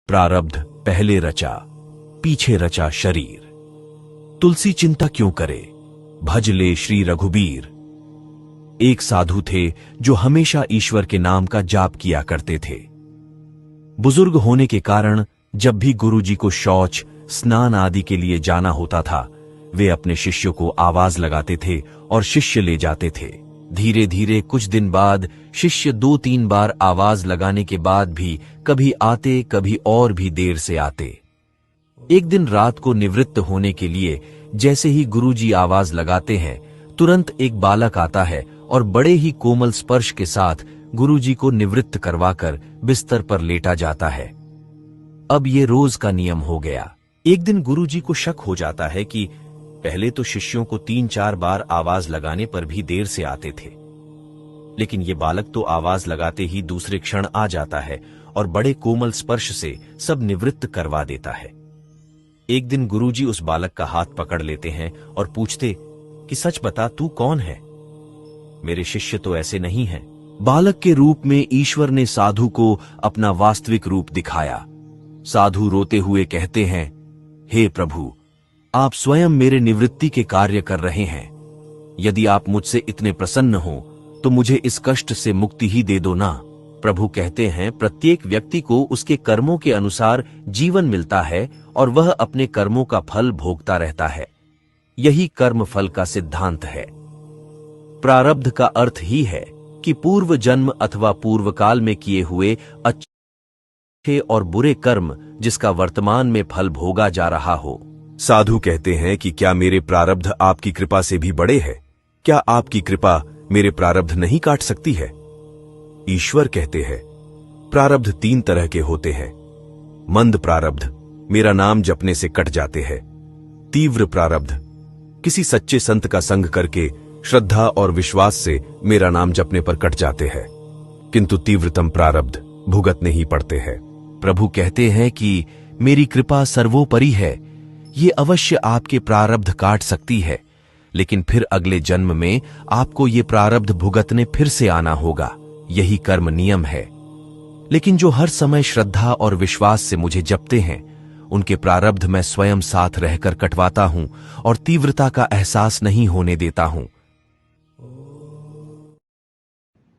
प्रारब्ध पहले रचा, पीछे रचा शरीर। तुलसी चिंता क्यों करे, भज ले श्री रघुबीर। एक साधु थे जो हमेशा ईश्वर के नाम का जाप किया करते थे। बुजुर्ग होने के कारण जब भी गुरुजी को शौच, स्नान आदि के लिए जाना होता था, वे अपने शिष्यों को आवाज लगाते थे और शिष्य ले जाते थे। धीरे धीरे कुछ दिन बाद शिष्य 2-3 बार आवाज लगाने के बाद भी कभी आते, कभी और भी देर से आते। एक दिन रात को निवृत्त होने के लिए जैसे ही गुरुजी आवाज लगाते हैं, तुरंत एक बालक आता है और बड़े ही कोमल स्पर्श के साथ गुरुजी को निवृत्त करवाकर बिस्तर पर लेटा जाता है। अब ये रोज का नियम हो गया। एक दिन गुरुजी को शक हो जाता है कि पहले तो शिष्यों को 3-4 बार आवाज लगाने पर भी देर से आते थे, लेकिन ये बालक तो आवाज लगाते ही दूसरे क्षण आ जाता है और बड़े कोमल स्पर्श से सब निवृत्त करवा देता है। एक दिन गुरुजी उस बालक का हाथ पकड़ लेते हैं और पूछते कि सच बता, तू कौन है? मेरे शिष्य तो ऐसे नहीं हैं। बालक के रूप में ईश्वर ने साधु को अपना वास्तविक रूप दिखाया। साधु रोते हुए कहते हैं, हे प्रभु, आप स्वयं मेरे निवृत्ति के कार्य कर रहे हैं। यदि आप मुझसे इतने प्रसन्न हो तो मुझे इस कष्ट से मुक्ति ही दे दो ना। प्रभु कहते हैं, प्रत्येक व्यक्ति को उसके कर्मों के अनुसार जीवन मिलता है और वह अपने कर्मों का फल भोगता रहता है। यही कर्म फल का सिद्धांत है। प्रारब्ध का अर्थ ही है कि पूर्व जन्म अथवा पूर्व काल में किए हुए अच्छे और बुरे कर्म जिसका वर्तमान में फल भोगा जा रहा हो। साधु कहते हैं कि क्या मेरे प्रारब्ध आपकी कृपा से भी बड़े हैं? क्या आपकी कृपा मेरे प्रारब्ध नहीं काट सकती है? ईश्वर कहते हैं, प्रारब्ध 3 तरह के होते हैं। मंद प्रारब्ध मेरा नाम जपने से कट जाते हैं। तीव्र प्रारब्ध किसी सच्चे संत का संग करके श्रद्धा और विश्वास से मेरा नाम जपने पर कट जाते हैं, किंतु तीव्रतम प्रारब्ध भुगतने ही पड़ते हैं। प्रभु कहते हैं कि मेरी कृपा सर्वोपरि है। ये अवश्य आपके प्रारब्ध काट सकती है, लेकिन फिर अगले जन्म में आपको ये प्रारब्ध भुगतने फिर से आना होगा। यही कर्म नियम है। लेकिन जो हर समय श्रद्धा और विश्वास से मुझे जपते हैं, उनके प्रारब्ध मैं स्वयं साथ रहकर कटवाता हूं और तीव्रता का एहसास नहीं होने देता हूं।